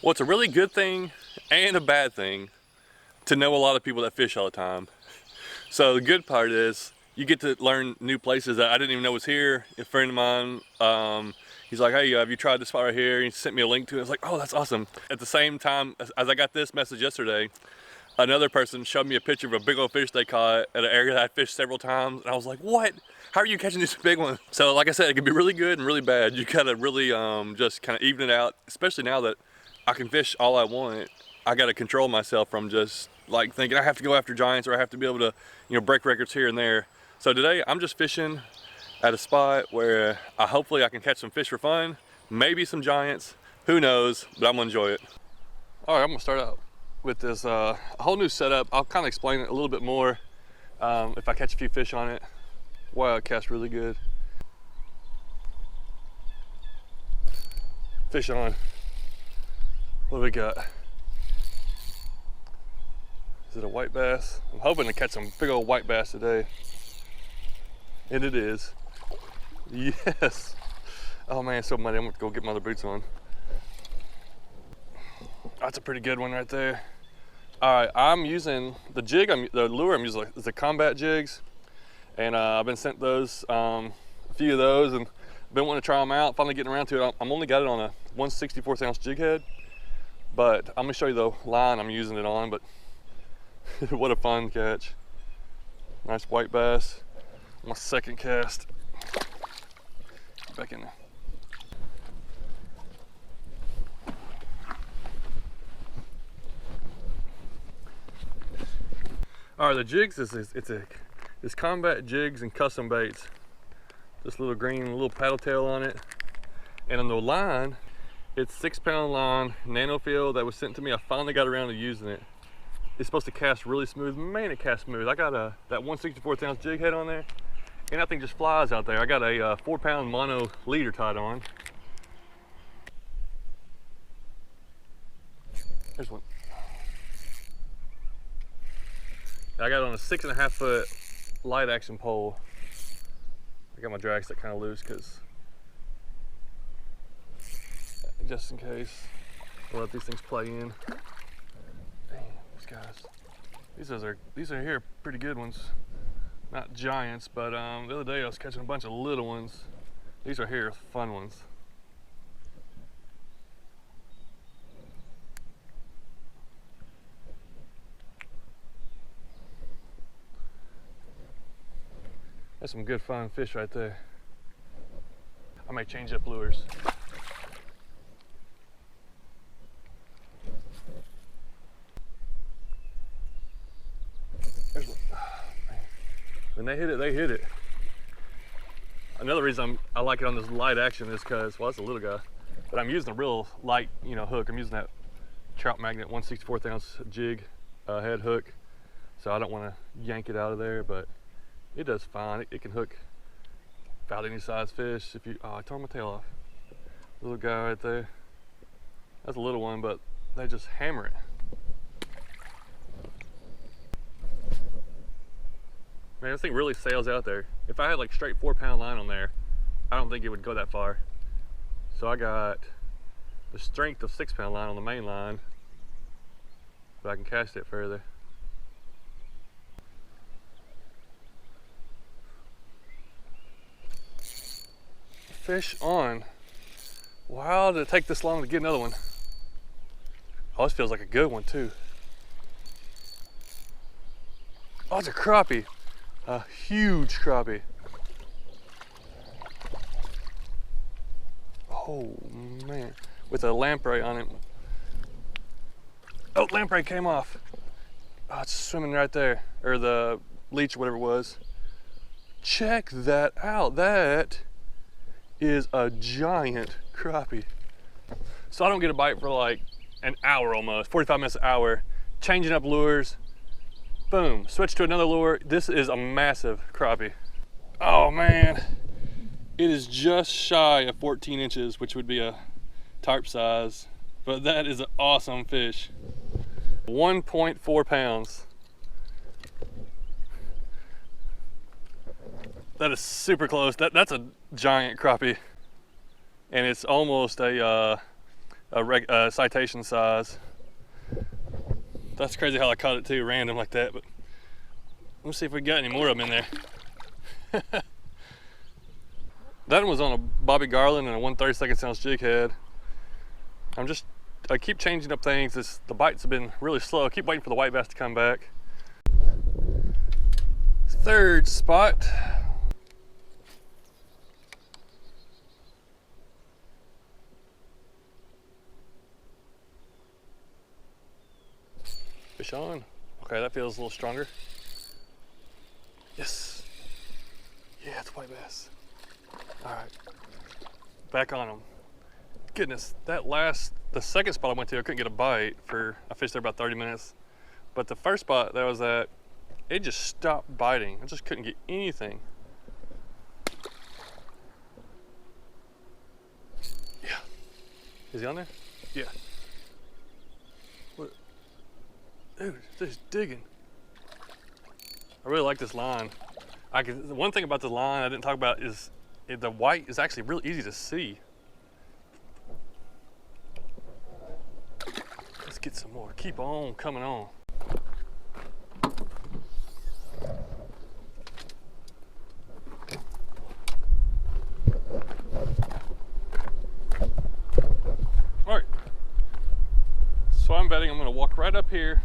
Well, it's a really good thing and a bad thing to know a lot of people that fish all the time. So the good part is you get to learn new places that I didn't even know was here. A friend of mine, he's like, hey, have you tried this spot right here? And he sent me a link to it. I was like, oh, that's awesome. At the same time, as I got this message yesterday, another person showed me a picture of a big old fish they caught at an area that I fished several times. And I was like, what? How are you catching this big one? So like I said, it can be really good and really bad. You gotta really just kind of even it out, especially now that I can fish all I want. I gotta control myself from just like thinking I have to go after giants or I have to be able to, break records here and there. So today I'm just fishing at a spot where hopefully I can catch some fish for fun, maybe some giants, who knows, but I'm gonna enjoy it. All right, I'm gonna start out with this whole new setup. I'll kind of explain it a little bit more if I catch a few fish on it. Wow, it casts really good. Fish on. What do we got? Is it a white bass? I'm hoping to catch some big old white bass today. And it is. Yes. Oh man, it's so muddy. I'm gonna go get my other boots on. That's a pretty good one right there. All right, I'm using the jig, the lure I'm using is the Combat Jigs. And I've been sent those, a few of those, and been wanting to try them out. Finally getting around to it. I'm only got it on a 1/64 ounce jig head, but I'm gonna show you the line I'm using it on. But what a fun catch! Nice white bass. My second cast. Back in there. All right, the jigs it's Combat Jigs and custom baits. This little green little paddle tail on it. And on the line, it's 6-pound line NanoFil that was sent to me. I finally got around to using it. It's supposed to cast really smooth. Man, it casts smooth. I got that 1/64 ounce jig head on there, and that thing just flies out there. I got a 4-pound mono leader tied on. There's one. I got it on a 6.5 foot light action pole. I got my drag stick kind of loose because just in case. I'll let these things play in. Damn, these guys. These are here pretty good ones. Not giants, but the other day I was catching a bunch of little ones. These are here fun ones. That's some good fun fish right there. I may change up lures. There's one. Oh, man. When they hit it, they hit it. Another reason I like it on this light action is because, well, it's a little guy, but I'm using a real light, hook. I'm using that Trout Magnet 1/64 ounce jig head hook, so I don't want to yank it out of there, but it does fine. It can hook about any size fish. Oh, I tore my tail off. Little guy right there. That's a little one, but they just hammer it. Man, this thing really sails out there. If I had like straight 4-pound line on there, I don't think it would go that far. So I got the strength of 6-pound line on the main line, but I can cast it further. Fish on. Wow, did it take this long to get another one? Oh, this feels like a good one too. Oh, it's a crappie. A huge crappie. Oh man, with a lamprey on it. Oh, lamprey came off. Oh, it's swimming right there, or the leech, whatever it was. Check that out. That is a giant crappie. So I don't get a bite for like an hour almost, 45 minutes an hour, changing up lures. Boom, switch to another lure. This is a massive crappie. Oh man, it is just shy of 14 inches, which would be a tarp size, but that is an awesome fish. 1.4 pounds. That is super close. That's a giant crappie. And it's almost a a citation size. That's crazy how I caught it too, random like that. But let's see if we got any more of them in there. That one was on a Bobby Garland and a 1/32 ounce jig head. I keep changing up things. The bites have been really slow. I keep waiting for the white bass to come back. Third spot. Fish on. Okay, that feels a little stronger. Yes. Yeah, it's white bass. All right, back on them. Goodness, the second spot I went to, I couldn't get a bite I fished there about 30 minutes. But the first spot that was at, it just stopped biting. I just couldn't get anything. Yeah. Is he on there? Yeah. What? Dude, this is digging. I really like this line. One thing about the line I didn't talk about is the white is actually really easy to see. Let's get some more. Keep on coming on. All right. So I'm betting I'm going to walk right up here,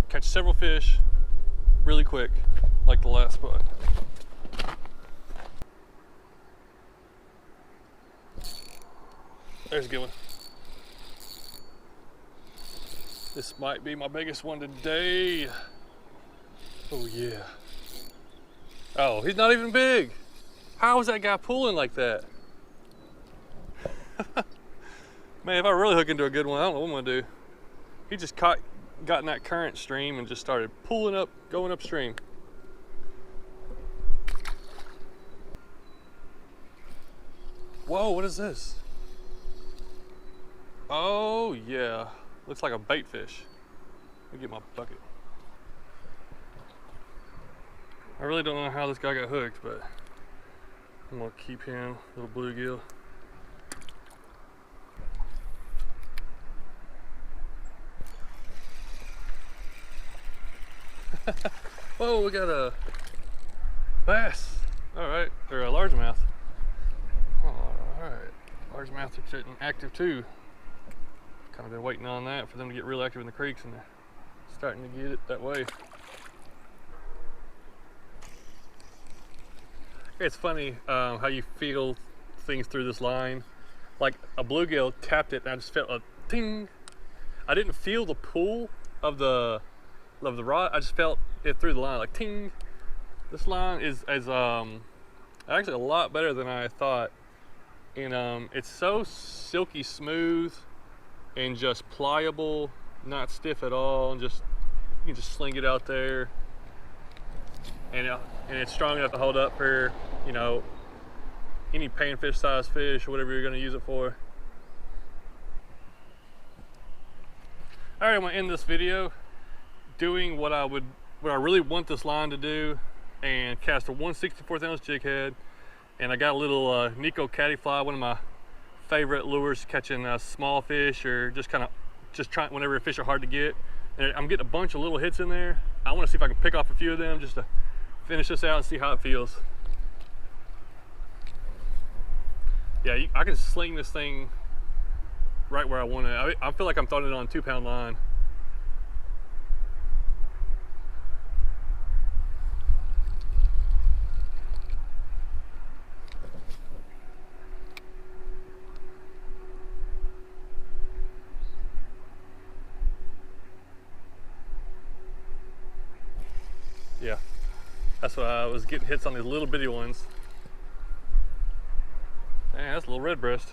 catch several fish really quick, like the last spot. There's a good one. This might be my biggest one today. Oh yeah. Oh, he's not even big. How is that guy pulling like that? Man, if I really hook into a good one, I don't know what I'm gonna do. He just got in that current stream and just started pulling up, going upstream. Whoa, what is this? Oh yeah, looks like a bait fish. Let me get my bucket. I really don't know how this guy got hooked, but I'm gonna keep him, little bluegill. Whoa, we got a bass. All right, or a largemouth. All right, largemouths are getting active too. Kind of been waiting on that for them to get real active in the creeks, and they're starting to get it that way. It's funny how you feel things through this line. Like a bluegill tapped it and I just felt a ting. I didn't feel the pull of the rod, I just felt it through the line, like ting. This line is actually a lot better than I thought. And it's so silky smooth and just pliable, not stiff at all, and just you can just sling it out there, and it's strong enough to hold up for, you know, any panfish size fish or whatever you're going to use it for. All right, I'm going to end this video doing what I really want this line to do, and cast a 1/64 ounce jig head. And I got a little Nico caddy fly, one of my favorite lures, catching small fish or just trying whenever fish are hard to get. And I'm getting a bunch of little hits in there. I want to see if I can pick off a few of them just to finish this out and see how it feels. Yeah, I can sling this thing right where I want it. I feel like I'm throwing it on a 2-pound line. Yeah, that's what I was getting, hits on these little bitty ones. Man, that's a little red breast.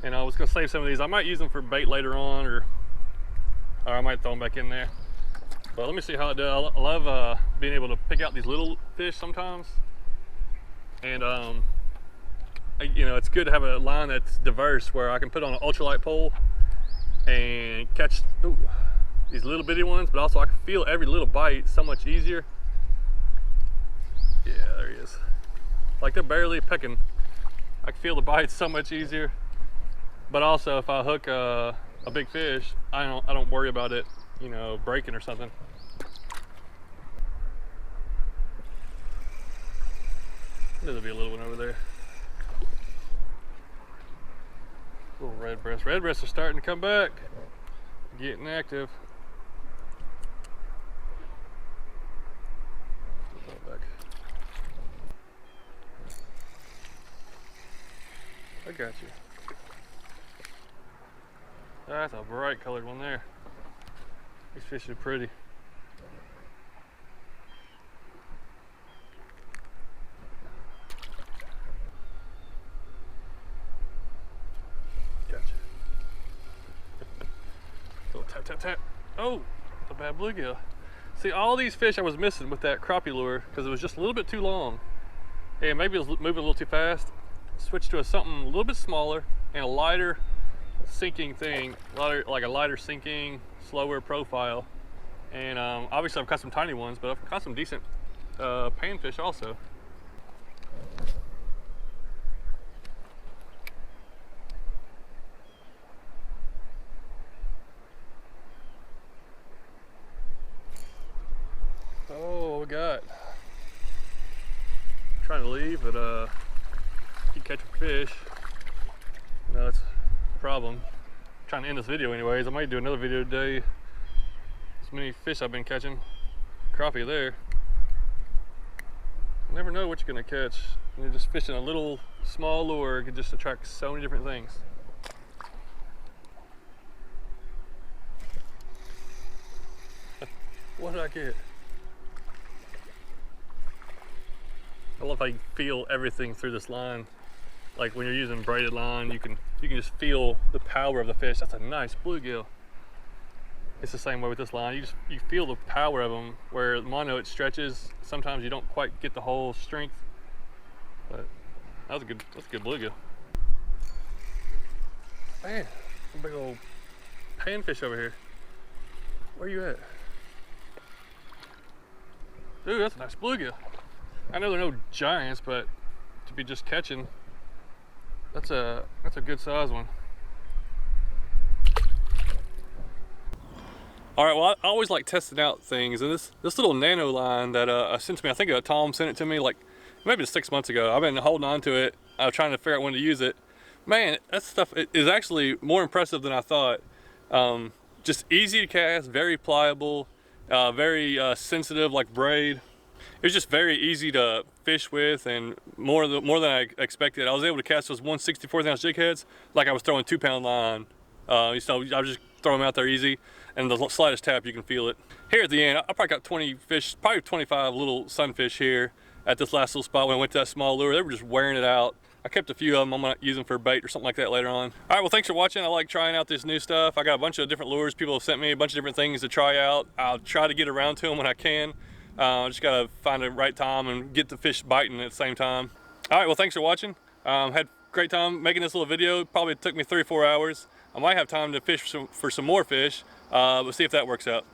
And I was gonna save some of these. I might use them for bait later on, or I might throw them back in there. But let me see how it does. I love being able to pick out these little fish sometimes. And you know, it's good to have a line that's diverse, where I can put on an ultralight pole and catch these little bitty ones, but also I can feel every little bite so much easier. Yeah, there he is. Like they're barely pecking. I can feel the bites so much easier. But also, if I hook a big fish, I don't worry about it, you know, breaking or something. There'll be a little one over there. Little red breast. Red breasts are starting to come back, getting active. Back. I got you. That's a bright colored one there. These fish are pretty. Gotcha. Little tap, tap, tap. Oh, a bad bluegill. See, all these fish I was missing with that crappie lure because it was just a little bit too long. And maybe it was moving a little too fast. Switched to something a little bit smaller and a lighter sinking thing, like a lighter sinking, slower profile. And obviously I've caught some tiny ones, but I've caught some decent panfish also. Oh, what we got? I'm trying to leave, but keep catching fish. You know, that's a problem. I'm trying to end this video anyways. I might do another video today. As many fish I've been catching. Crappie there. You never know what you're gonna catch. You're just fishing a little small lure, it can just attract so many different things. What did I get? I love how you feel everything through this line. Like when you're using braided line, you can just feel the power of the fish. That's a nice bluegill. It's the same way with this line. You feel the power of them. Where mono, it stretches. Sometimes you don't quite get the whole strength. But that's a good bluegill. Man, a big old panfish over here. Where you at? Dude, that's a nice bluegill. I know they're no giants, but to be just catching, that's a good size one. All right, well, I always like testing out things, and this little nano line that sent to me, I think Tom sent it to me like maybe 6 months ago. I've been holding on to it. I was trying to figure out when to use it. Man, that stuff is actually more impressive than I thought. Just easy to cast, very pliable, very sensitive like braid. It was just very easy to fish with, and more than I expected. I was able to cast those 1/64 ounce jig heads like I was throwing 2-pound line. I was just throwing them out there easy, and the slightest tap you can feel it. Here at the end, I probably got 20 fish, probably 25 little sunfish here at this last little spot when I went to that small lure. They were just wearing it out. I kept a few of them. I'm gonna use them for bait or something like that later on. All right, well, thanks for watching. I like trying out this new stuff. I got a bunch of different lures. People have sent me a bunch of different things to try out. I'll try to get around to them when I can. Just gotta find the right time and get the fish biting at the same time. All right, well, thanks for watching. Had a great time making this little video. Probably took me 3 or 4 hours. I might have time to fish for some more fish. We'll see if that works out.